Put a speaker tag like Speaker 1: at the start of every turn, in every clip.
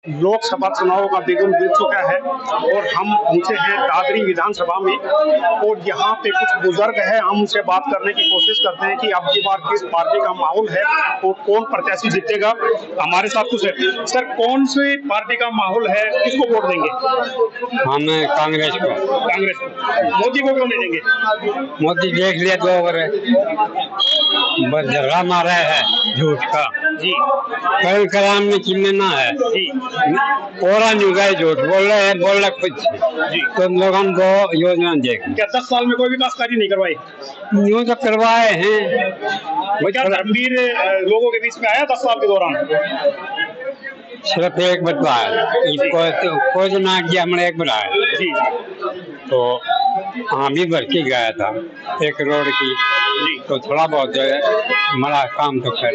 Speaker 1: लोकसभा चुनाव का बिगुल बीत चुका है और हम पहुंचे हैं दादरी विधानसभा में और यहाँ पे कुछ बुजुर्ग हैं। हम उनसे बात करने की कोशिश करते हैं कि अब की बार किस पार्टी का माहौल है और कौन प्रत्याशी जीतेगा। हमारे साथ कुछ है। सर, कौन सी पार्टी का माहौल है, किसको वोट देंगे?
Speaker 2: हम कांग्रेस को।
Speaker 1: कांग्रेस को। मोदी को क्यों नहीं देंगे?
Speaker 2: मोदी देख लिया तो बस झगड़ा मारा है झूठ का
Speaker 1: जी।
Speaker 2: कल कलाम में चिन्हना है
Speaker 1: जी।
Speaker 2: कोरा नहीं गए, झूठ बोल रहे कुछ
Speaker 1: जी।
Speaker 2: तो लोगों को योजना देख।
Speaker 1: क्या 10 साल में कोई विकास कार्य नहीं करवाए?
Speaker 2: यूँ तो करवाए हैं।
Speaker 1: क्या धर्मवीर लोगों के बीच में आया 10 साल के दौरान?
Speaker 2: सिर्फ एक बतवा है, कोई जो ना किया, हमने एक बताया
Speaker 1: जी।
Speaker 2: तो हाँ भी भर के गया था एक रोड की
Speaker 1: जी।
Speaker 2: तो थोड़ा बहुत हमारा काम तो कर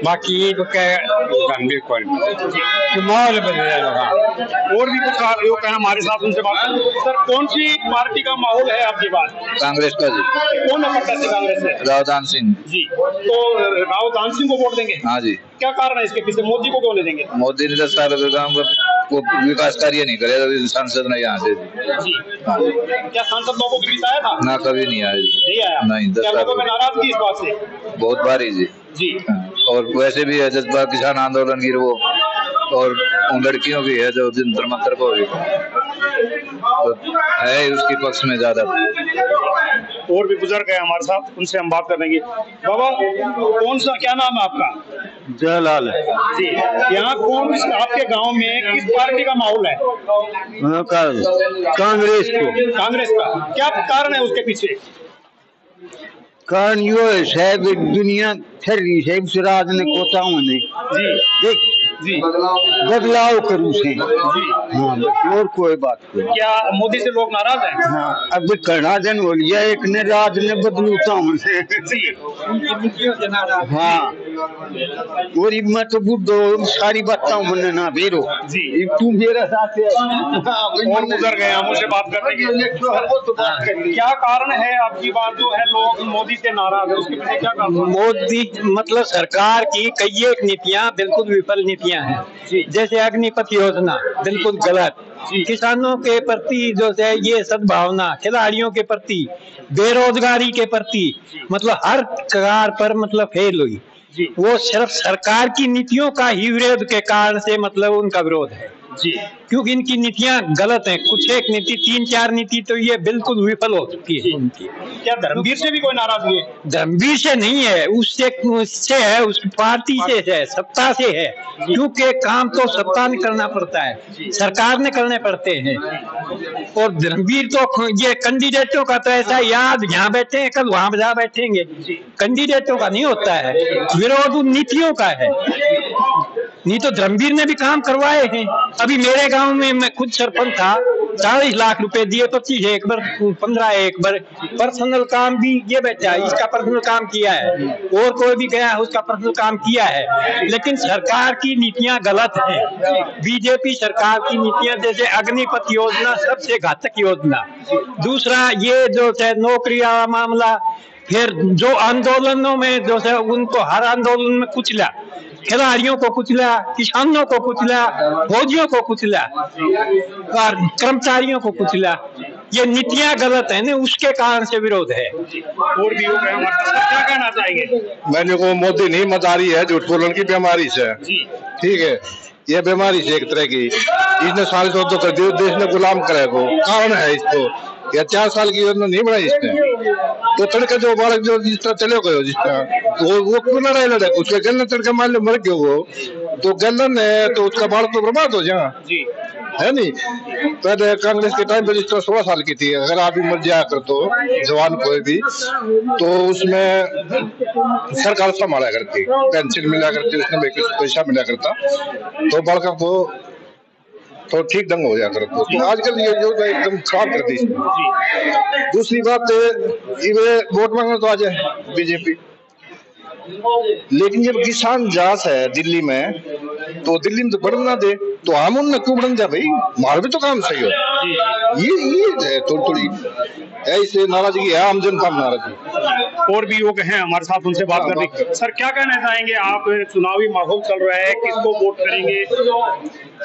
Speaker 2: बाकी तो क्या गंभीर कोई तो माहौल बदलेगा।
Speaker 1: और भी कुछ लोग हैं हमारे साथ, उनसे बात। सर, कौन सी पार्टी का माहौल है आपकी बात?
Speaker 3: कांग्रेस का जी।
Speaker 1: कौन है प्रत्याशी कांग्रेस से?
Speaker 3: रावदान सिंह
Speaker 1: जी। तो रावदान सिंह को वोट देंगे?
Speaker 3: हाँ जी।
Speaker 1: क्या कारण है इसके पीछे? मोदी को क्यों नहीं देंगे?
Speaker 3: मोदी ने 10 साल गाँव को विकास कार्य नहीं करे, सांसद नहीं यहाँ से
Speaker 1: जी।
Speaker 3: हाँ।
Speaker 1: क्या सांसद लोगों के बीच आया था?
Speaker 3: ना, कभी नहीं आया जी।
Speaker 1: नहीं आया?
Speaker 3: नहीं, 10
Speaker 1: क्या लोगों में नाराजगी इस बात से?
Speaker 3: बहुत बारी जी।
Speaker 1: जी।
Speaker 3: और वैसे भी है जज्बा किसान आंदोलन की वो, और उन लड़कियों की है जो जंतर मंतर को भी तो है उसके पक्ष में ज्यादा।
Speaker 1: और भी बुजुर्ग है हमारे साथ, उनसे हम बात करेंगे। बाबा, कौन सा, क्या नाम है आपका?
Speaker 4: जयलाल है
Speaker 1: जी। यहाँ कौन आपके गांव में किस पार्टी का माहौल है?
Speaker 4: कांग्रेस को।
Speaker 1: कांग्रेस का। क्या कारण है उसके पीछे?
Speaker 4: कारण यो है शायद दुनिया फिर रही है उस राज ने कोता होने
Speaker 1: जी।
Speaker 4: देख
Speaker 1: जी।
Speaker 4: बदलाव करूँ से
Speaker 1: जी।
Speaker 4: हाँ, बस और कोई बात नहीं।
Speaker 1: क्या मोदी से लोग नाराज हैं?
Speaker 4: हाँ, अब करना दिन हो लिया एक ने राज ने बदलूता हूँ से
Speaker 1: जी।
Speaker 4: हाँ, और मैं तो बुढ़ो सारी बात मैंने ना भेरो
Speaker 1: जी।
Speaker 4: तू मेरा साथ
Speaker 1: और बुजुर्ग हैं, हम उनसे बात करेंगे। क्या कारण है आपकी बात जो है लोग मोदी से नाराज है, उसके पीछे क्या कारण?
Speaker 2: मोदी मतलब सरकार की कई एक नीतियाँ बिल्कुल विफल नीतियाँ हैं। जैसे अग्निपथ योजना बिल्कुल गलत, किसानों के प्रति जो है ये सद्भावना, खिलाड़ियों के प्रति, बेरोजगारी के प्रति, मतलब हर कगार पर मतलब फेल हुई। वो सिर्फ सरकार की नीतियों का ही विरोध के कारण से मतलब उनका विरोध है जी, क्योंकि इनकी नीतियां गलत हैं। कुछ एक नीति, 3-4 नीति तो ये बिल्कुल विफल हो चुकी है उनकी।
Speaker 1: क्या धर्मवीर से भी कोई नाराजगी है?
Speaker 2: धर्मवीर से नहीं है, उससे है, उस पार्टी से है, सत्ता से है, क्योंकि काम तो सत्ता ने करना पड़ता है, सरकार ने करने पड़ते हैं। और धर्मवीर तो ये कैंडिडेटों का तो ऐसा याद यहाँ बैठे हैं कल वहां जा बैठेंगे, कैंडिडेटों का नहीं होता है, विरोध नीतियों का है। नहीं तो धर्मवीर ने भी काम करवाए हैं। अभी मेरे गांव में मैं खुद सरपंच था, 40 लाख रुपए दिए, 25 एक बार, 15 एक बार। पर्सनल काम भी ये बैठा है, इसका पर्सनल काम किया है, और कोई भी गया है उसका पर्सनल काम किया है। लेकिन सरकार की नीतियां गलत हैं। बीजेपी सरकार की नीतियां जैसे अग्निपथ योजना सबसे घातक योजना। दूसरा ये जो है नौकरी वाला मामला, फिर जो आंदोलनों में जो है उनको हर आंदोलन में कुचला, खिलाड़ियों को कुचला, किसानों को कुचला, फौजियों को कुचला और कर्मचारियों को कुचला। ये नीतियां गलत है ना, उसके कारण से विरोध है।
Speaker 1: और भी लोग हैं हमारे साथ, क्या कहना चाहेंगे?
Speaker 5: मैंने को मोदी नहीं मचा रही है, झूठ बोलने की बीमारी से। ठीक है, ये बीमारी से एक तरह की इसने साल से तो कर दिया, देश ने गुलाम करे को कारण है इसको। या 4 साल की योजना नहीं बनाई इसने, तो तड़के जो बालक जो जिस तरह चले गए, जिस तरह वो क्यों ना रह लड़े, उसके गलन तड़के मान लो मर गए वो, तो गलन है तो उसका बालक तो बर्बाद हो जाए, है नहीं। पहले कांग्रेस के टाइम पे जिस तरह 16 साल की थी, अगर आप भी मर जाया कर तो जवान कोई भी, तो उसमें सरकार संभाला करती, पेंशन मिला करती, उसमें पैसा मिला करता, तो बालक को तो ठीक ढंग हो जाकर। तो आजकल ये योजना एकदम खराब कर दी। दूसरी बात, ये वोट मांगने तो आ जाए बीजेपी, लेकिन जब किसान जास है दिल्ली में, तो दिल्ली में तो बढ़ ना दे, तो हम उनमें क्यों बढ़ जा भाई, हमारा भी तो काम सही हो। ये थोड़ी ऐसे नाराजगी है, आम जनता में नाराजगी।
Speaker 1: और भी लोग हैं हमारे साथ, उनसे बात कर रहे। सर क्या कहना चाहेंगे आप, चुनावी माहौल चल रहा है, किसको वोट करेंगे?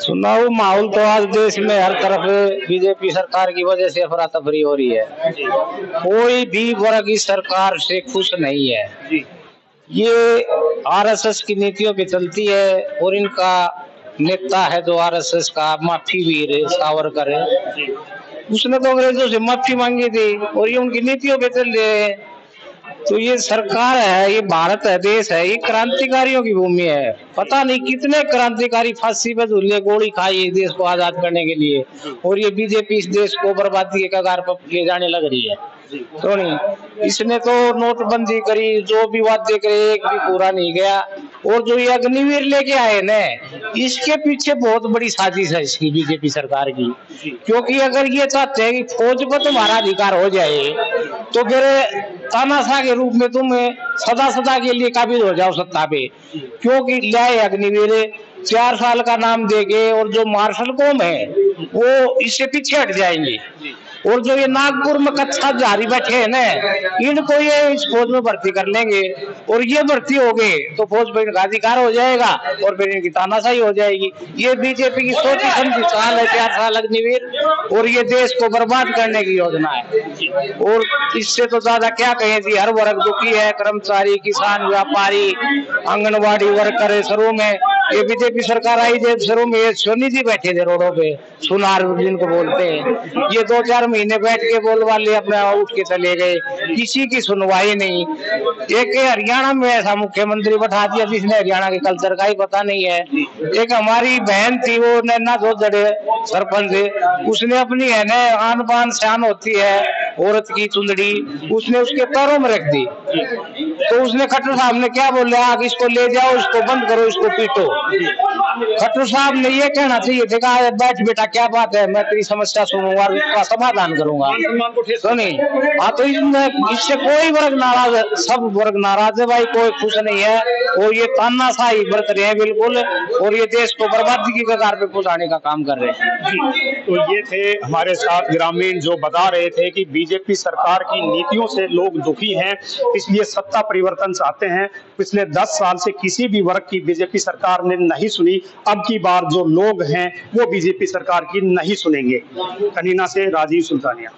Speaker 2: चुनाव माहौल तो आज देश में हर तरफ बीजेपी सरकार की वजह से अफरा तफरी हो रही है। कोई भी वर्ग इस सरकार से खुश नहीं है। ये आरएसएस की नीतियों पे चलती है और इनका नेता है जो आरएसएस का माफी वीर सावरकर है, उसने तो अंग्रेजों से माफी मांगी थी और ये उनकी नीतियों पे चल रहे हैं। तो ये सरकार है, ये भारत है, देश है, ये क्रांतिकारियों की भूमि है। पता नहीं कितने क्रांतिकारी फांसी पे झूले गोली खाई देश को आजाद करने के लिए, और ये बीजेपी इस देश को बर्बादी के कगार पर ले जाने लग रही है। तो नहीं, इसने तो नोटबंदी करी, जो भी वादे करे एक भी पूरा नहीं गया। और जो ये अग्निवीर लेके आए न, इसके पीछे बहुत बड़ी साजिश है इसकी, बीजेपी सरकार की। क्योंकि अगर ये चाहते हैं कि फौज पर तुम्हारा अधिकार हो जाए तो फिर तानाशाह के रूप में तुम सदा सदा के लिए काबिज हो जाओ सत्ता पे। क्योंकि लाए अग्निवीर 4 साल का नाम देके, और जो मार्शल कौम है वो इससे पीछे हट जाएंगे। और जो ये नागपुर में कच्चा जारी बैठे हैं ना, इनको ये इस फौज में भर्ती कर लेंगे, और ये भर्ती हो गए तो फौज पर इनका अधिकार हो जाएगा और फिर इनकी तानाशाही हो जाएगी। ये बीजेपी की सोची समझी चाल है 4 साल अग्निवीर, और ये देश को बर्बाद करने की योजना है। और इससे तो ज्यादा क्या कहें जी, हर वर्ग दुखी है, कर्मचारी, किसान, व्यापारी, आंगनबाड़ी वर्कर, शहरों में ये बीजेपी सरकार आई जब शहरों में सोनी जी बैठे थे रोडों पे, सुनार जिनको बोलते हैं, ये 2-4 महीने बैठ के बोलवा ले अपने उठ के चले गए, किसी की सुनवाई नहीं। एक हरियाणा में ऐसा मुख्यमंत्री बैठा दिया जिसने हरियाणा के कल्चर का ही पता नहीं है। एक हमारी बहन थी, वो नैना जोधड़े सरपंच, उसने अपनी है न आन बान शान होती है औरत की चुंदड़ी, उसने उसके पैरों में रख दी। तो उसने खट्टर साहब ने क्या बोला, आग इसको ले जाओ, इसको बंद करो, इसको पीटो। खट्टर साहब ने ये कहना चाहिए देखा, बैठ बेटा क्या बात है, मैं तेरी समस्या सुनूंगा और उसका समाधान करूंगा। तो नहीं, हाँ तो इससे कोई वर्ग नाराज है, सब वर्ग नाराज है भाई, कोई खुश नहीं है। और ये तानाशाही बरत रहे हैं बिल्कुल, और ये देश को बर्बादी की कगार पे पहुंचाने का काम कर रहे हैं।
Speaker 1: तो ये थे हमारे साथ ग्रामीण जो बता रहे थे कि बीजेपी सरकार की नीतियों से लोग दुखी हैं, इसलिए सत्ता परिवर्तन चाहते हैं। पिछले 10 साल से किसी भी वर्ग की बीजेपी सरकार ने नहीं सुनी, अब की बार जो लोग हैं वो बीजेपी सरकार की नहीं सुनेंगे। कनीना से राजीव सुल्तानिया।